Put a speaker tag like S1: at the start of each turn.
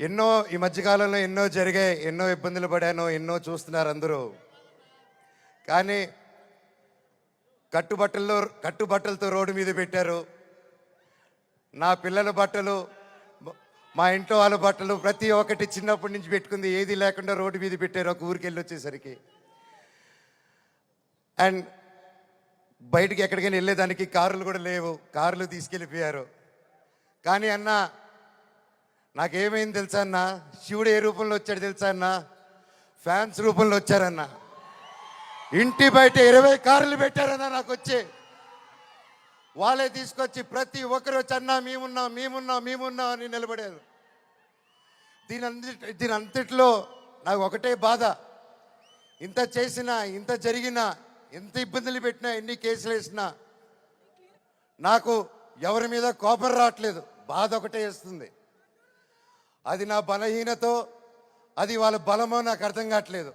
S1: ఎన్నో ఈ మధ్యకాలంలో ఎన్నో జరిగాయి, ఎన్నో ఇబ్బందులు పడాను, ఎన్నో చూస్తున్నారు అందరూ. కానీ కట్టుబట్టలతో రోడ్డు మీద పెట్టారు. నా పిల్లల బట్టలు, మా ఇంట్లో వాళ్ళ బట్టలు ప్రతి ఒక్కటి చిన్నప్పటి నుంచి పెట్టుకుంది ఏది లేకుండా రోడ్డు మీద పెట్టారు ఒక ఊరికి వెళ్ళి వచ్చేసరికి. అండ్ బయటికి ఎక్కడికైనా వెళ్ళేదానికి కార్లు కూడా లేవు, కార్లు తీసుకెళ్ళిపోయారు. కానీ అన్న నాకేమైంది తెలుసా అన్న, శివుడు ఏ రూపంలో వచ్చాడు తెలుసా అన్న, ఫ్యాన్స్ రూపంలో వచ్చారన్న. ఇంటి బయట 20 కార్లు పెట్టారన్న నాకు వచ్చి. వాళ్ళే తీసుకొచ్చి ప్రతి ఒక్కరు వచ్చి అన్న మేమున్నాం అని నిలబడారు. దీని అంతట్లో నాకు ఒకటే బాధ, ఇంత చేసినా, ఇంత జరిగినా, ఎంత ఇబ్బందులు పెట్టినా, ఎన్ని కేసులు వేసినా నాకు ఎవరి మీద కోపం రావట్లేదు, బాధ ఒకటే వేస్తుంది. అది నా బలహీనతో, అది వాళ్ళ బలమో నాకు అర్థం కావట్లేదు.